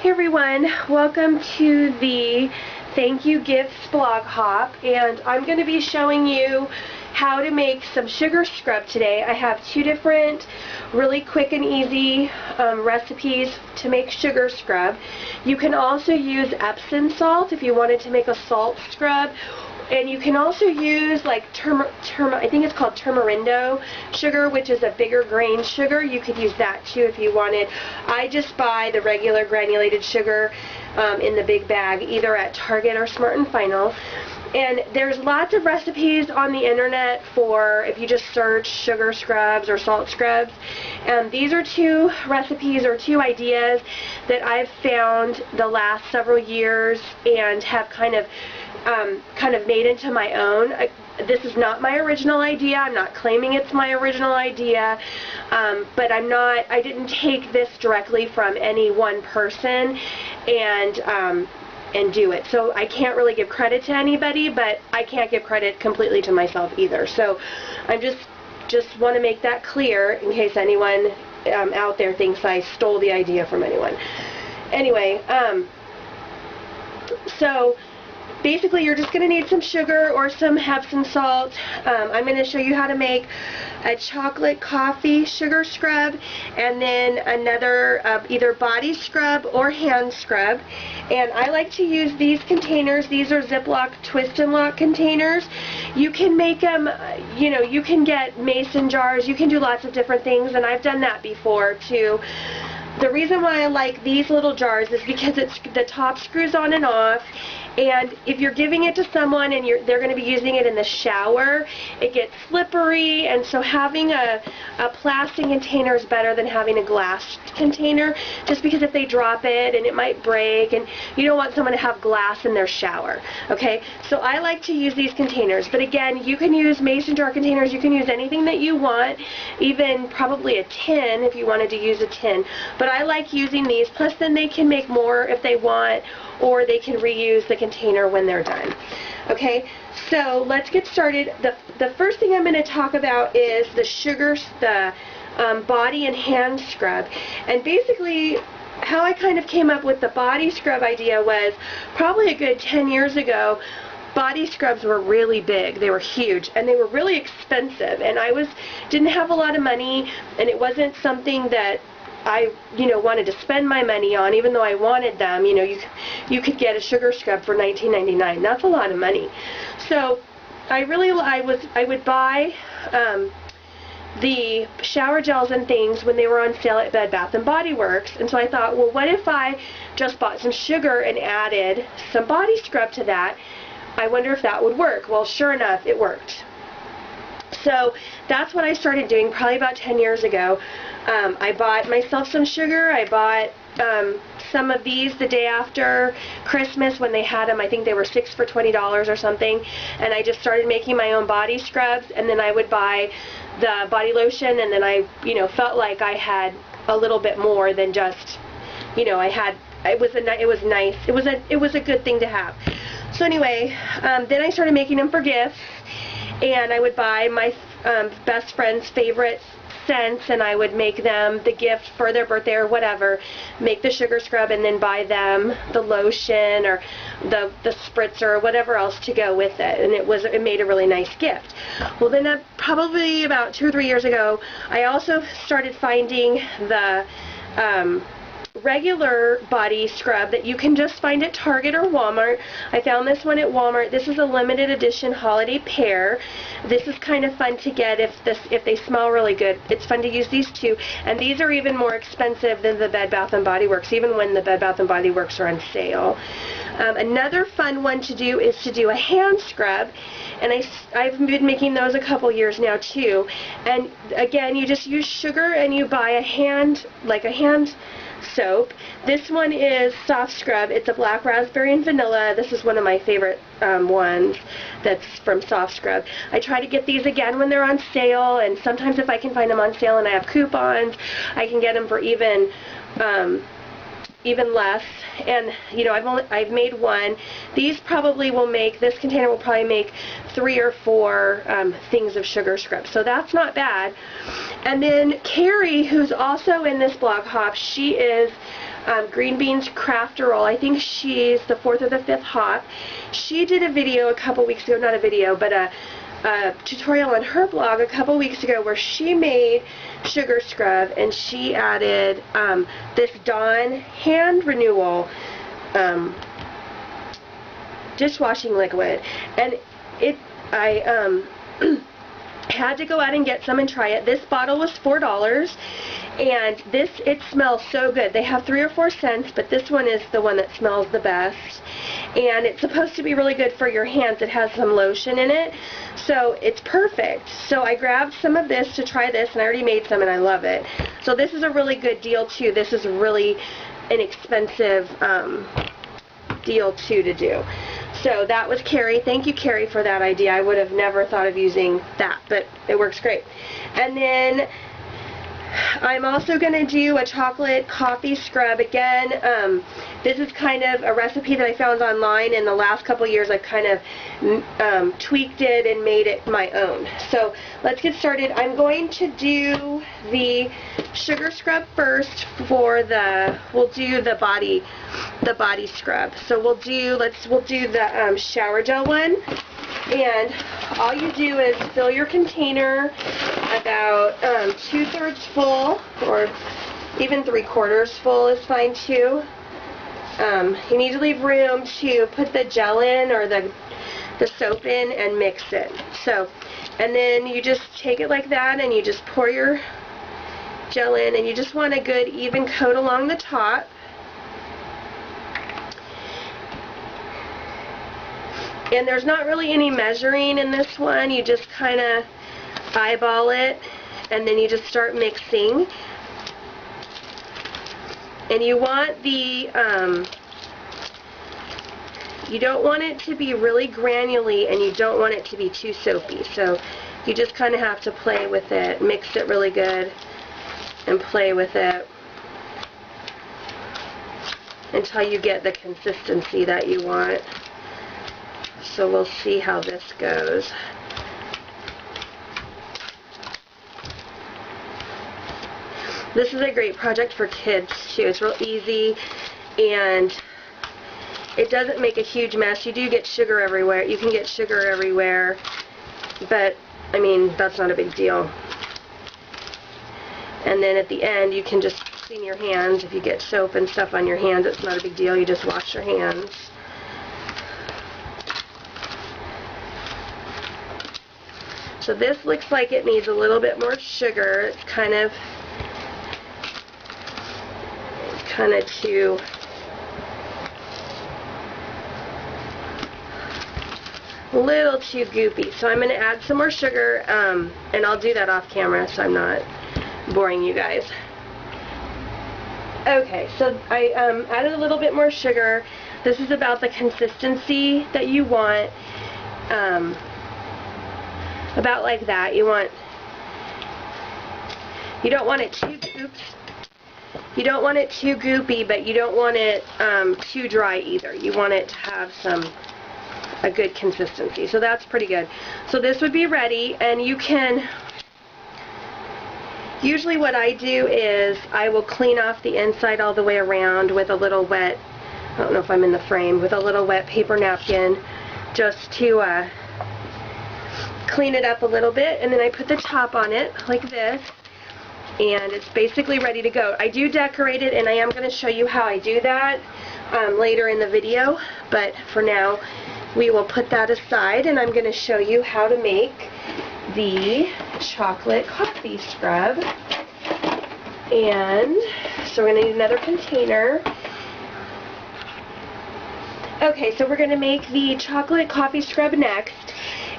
Hey everyone, welcome to the Thank You Gifts blog hop, and I'm going to be showing you how to make some sugar scrub today. I have two different really quick and easy recipes to make sugar scrub. You can also use Epsom salt if you wanted to make a salt scrub. And you can also use like I think it's called tamarindo sugar, which is a bigger grain sugar. You could use that too if you wanted. I just buy the regular granulated sugar in the big bag, either at Target or Smart and Final. And there's lots of recipes on the internet for if you just search sugar scrubs or salt scrubs. And these are two recipes or two ideas that I've found the last several years and have kind of made into my own. This is not my original idea. I'm not claiming it's my original idea, but I didn't take this directly from any one person and do it. So I can't really give credit to anybody, but I can't give credit completely to myself either. So I just want to make that clear in case anyone out there thinks I stole the idea from anyone. Anyway, so basically you're just going to need some sugar or some Epsom salt. I'm going to show you how to make a chocolate coffee sugar scrub, and then another either body scrub or hand scrub. And I like to use these containers. These are Ziploc twist and lock containers. You can make them, you can get mason jars. You can do lots of different things, and I've done that before too. The reason why I like these little jars is because the top screws on and off, and if you're giving it to someone and they're going to be using it in the shower, it gets slippery, and so having a plastic container is better than having a glass container, just because if they drop it and it might break, and you don't want someone to have glass in their shower. Okay, so I like to use these containers, but again, you can use mason jar containers, you can use anything that you want, even probably a tin if you wanted to use a tin, but I like using these, plus then they can make more if they want, or they can reuse the container when they're done. Okay, so let's get started. The first thing I'm going to talk about is the body and hand scrub. And basically how I kind of came up with the body scrub idea was probably a good 10 years ago. Body scrubs were really big, they were huge, and they were really expensive, and I didn't have a lot of money, and it wasn't something that I wanted to spend my money on, even though I wanted them. You could get a sugar scrub for $19.99. That's a lot of money. So I would buy the shower gels and things when they were on sale at Bed Bath & Body Works, and so I thought, well, what if I just bought some sugar and added some body scrub to that? I wonder if that would work. Well, sure enough, it worked. So that's what I started doing probably about 10 years ago. I bought myself some sugar. I bought some of these the day after Christmas when they had them. I think they were 6 for $20 or something. And I just started making my own body scrubs, and then I would buy the body lotion, and then I felt like I had a little bit more than just, it was nice. It was a good thing to have. So anyway, then I started making them for gifts. And I would buy my best friend's favorite scents, and I would make them the gift for their birthday or whatever, make the sugar scrub, and then buy them the lotion or the spritzer or whatever else to go with it, and it made a really nice gift. Well, then probably about 2 or 3 years ago, I also started finding the regular body scrub that you can just find at Target or Walmart. I found this one at Walmart. This is a limited edition holiday pair. This is kind of fun to get if they smell really good. It's fun to use these too, and these are even more expensive than the Bed Bath & Body Works, even when the Bed Bath & Body Works are on sale. Another fun one to do is to do a hand scrub, and I've been making those a couple years now too. And again, you just use sugar and you buy a hand soap. This one is Soft Scrub. It's a black raspberry and vanilla. This is one of my favorite ones that's from Soft Scrub. I try to get these again when they're on sale, and sometimes if I can find them on sale and I have coupons, I can get them for even even less, and you know, I've made one. These probably will make, this container will probably make 3 or 4 things of sugar scrub, so that's not bad. And then Carrie, who's also in this blog hop, she is Green Beans Crafterole. I think she's the 4th or the 5th hop. She did a video a couple weeks ago, not a video, but a tutorial on her blog a couple weeks ago where she made sugar scrub, and she added this Dawn hand renewal dishwashing liquid, and I had to go out and get some and try it. This bottle was $4, and it smells so good. They have 3 or 4 scents, but this one is the one that smells the best, and it's supposed to be really good for your hands. It has some lotion in it, so it's perfect. So I grabbed some of this to try this, and I already made some and I love it. So this is a really good deal too. This is really inexpensive deal too to do. So that was Carrie. Thank you, Carrie, for that idea. I would have never thought of using that, but it works great. And then I'm also going to do a chocolate coffee scrub. Again, this is kind of a recipe that I found online. In the last couple years, I've kind of tweaked it and made it my own. So let's get started. I'm going to do the sugar scrub first for we'll do the body scrub. So we'll do the shower gel one. And all you do is fill your container about 2/3 full, or even 3/4 full is fine too. You need to leave room to put the gel in, or the soap in, and mix it. So, and then you just take it like that, and you just pour your gel in, and you just want a good even coat along the top. And there's not really any measuring in this one. You just kind of eyeball it, and then you just start mixing. And you want the, you don't want it to be really granular, and you don't want it to be too soapy. So you just kind of have to play with it, mix it really good, and play with it until you get the consistency that you want. So we'll see how this goes. This is a great project for kids too. It's real easy, and it doesn't make a huge mess. You do get sugar everywhere. You can get sugar everywhere, but I mean, that's not a big deal. And then at the end, you can just clean your hands. If you get soap and stuff on your hands, it's not a big deal. You just wash your hands. So this looks like it needs a little bit more sugar. It's kind of too a little too goopy. So I'm going to add some more sugar, and I'll do that off camera so I'm not boring you guys. Okay, so I added a little bit more sugar. This is about the consistency that you want. About like that. You don't want it too, you don't want it too goopy, but you don't want it too dry either. You want it to have a good consistency. So that's pretty good. So this would be ready, and you can, usually what I do is I will clean off the inside all the way around with a little wet, I don't know if I'm in the frame, with a little wet paper napkin, just to clean it up a little bit, and then I put the top on it like this, and it's basically ready to go. I do decorate it, and I am going to show you how I do that later in the video, but for now we will put that aside, and I'm going to show you how to make the chocolate coffee scrub. And so we're going to need another container. Okay, so we're going to make the chocolate coffee scrub next.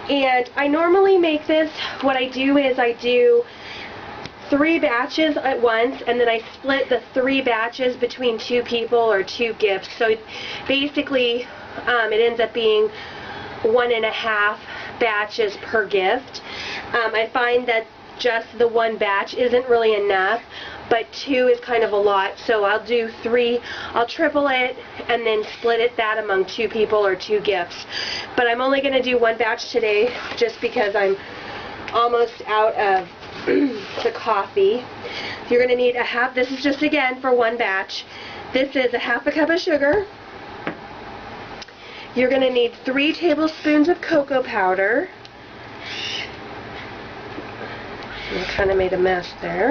And I normally make this, what I do is I do 3 batches at once, and then I split the 3 batches between 2 people or 2 gifts. So basically it ends up being 1.5 batches per gift. I find that just the one batch isn't really enough, but 2 is kind of a lot, so I'll do 3. I'll triple it and then split it that among 2 people or 2 gifts. But I'm only going to do 1 batch today just because I'm almost out of the coffee. You're going to need a half, this is just again for 1 batch. This is a half a cup of sugar. You're going to need 3 tablespoons of cocoa powder. I kind of made a mess there.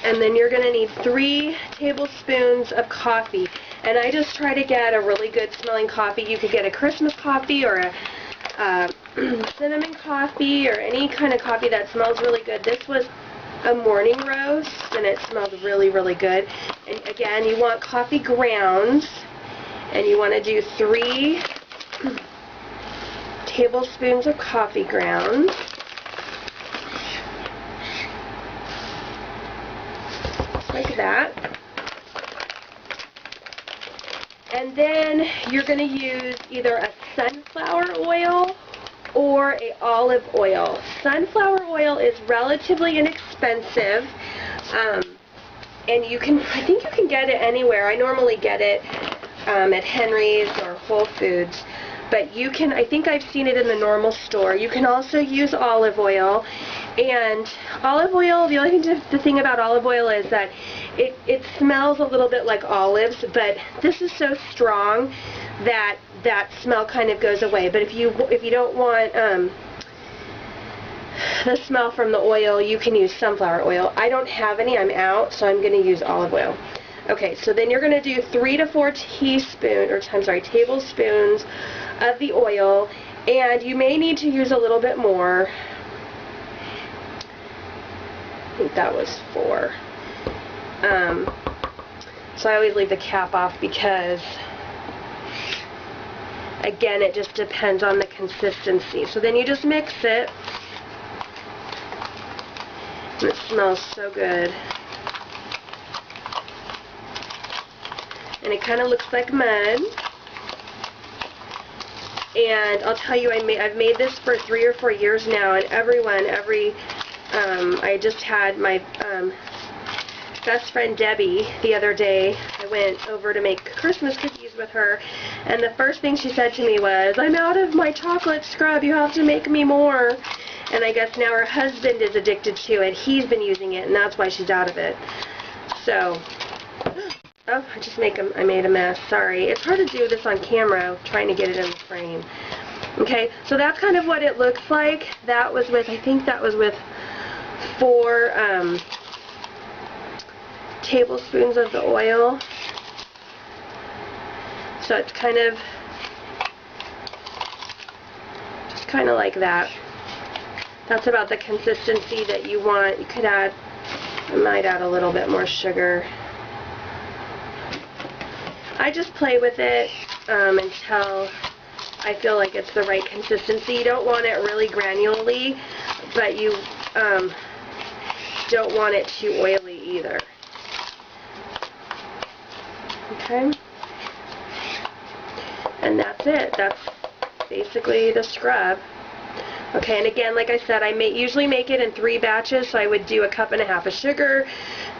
And then you're going to need 3 tablespoons of coffee. And I just try to get a really good smelling coffee. You could get a Christmas coffee or a cinnamon coffee or any kind of coffee that smells really good. This was a morning roast and it smelled really, really good. And again, you want coffee grounds, and you want to do 3 tablespoons of coffee grounds. Like that. And then you're going to use either a sunflower oil or a olive oil. Sunflower oil is relatively inexpensive, and I think you can get it anywhere. I normally get it at Henry's or Whole Foods, but you can, I think I've seen it in the normal store. You can also use olive oil. And olive oil, the only thing the thing about olive oil is that it smells a little bit like olives, but this is so strong that that smell kind of goes away. But if you don't want the smell from the oil, you can use sunflower oil. I don't have any, I'm out, so I'm going to use olive oil. Okay, so then you're going to do 3 to 4 tablespoons of the oil, and you may need to use a little bit more. I think that was 4. So I always leave the cap off because, again, it just depends on the consistency. So then you just mix it. And it smells so good. And it kind of looks like mud. And I'll tell you, I've made this for 3 or 4 years now, and I just had my best friend Debbie the other day. I went over to make Christmas cookies with her, and the first thing she said to me was, "I'm out of my chocolate scrub, you have to make me more." And I guess now her husband is addicted to it. He's been using it, and that's why she's out of it. So, oh, I made a mess, sorry. It's hard to do this on camera, trying to get it in the frame. Okay, so that's kind of what it looks like. That was with, I think that was with 4 tablespoons of the oil. So it's kind of, just kind of like that. That's about the consistency that you want. You could add, I might add a little bit more sugar. I just play with it until I feel like it's the right consistency. You don't want it really granularly, but you don't want it too oily either. Okay? And that's it. That's basically the scrub. Okay, and again, like I said, I usually make it in 3 batches, so I would do 1.5 cups of sugar,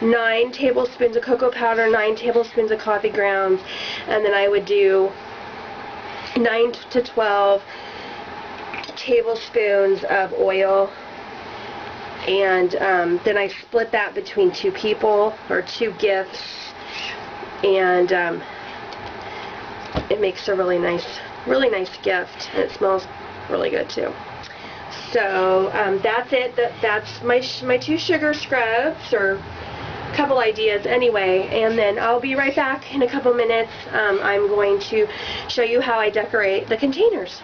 9 tablespoons of cocoa powder, 9 tablespoons of coffee grounds, and then I would do 9 to 12 tablespoons of oil, and then I split that between 2 people, or 2 gifts, and it makes a really nice gift, and it smells really good too. So that's it. That's my 2 sugar scrubs, or a couple ideas anyway, and then I'll be right back in a couple minutes. I'm going to show you how I decorate the containers.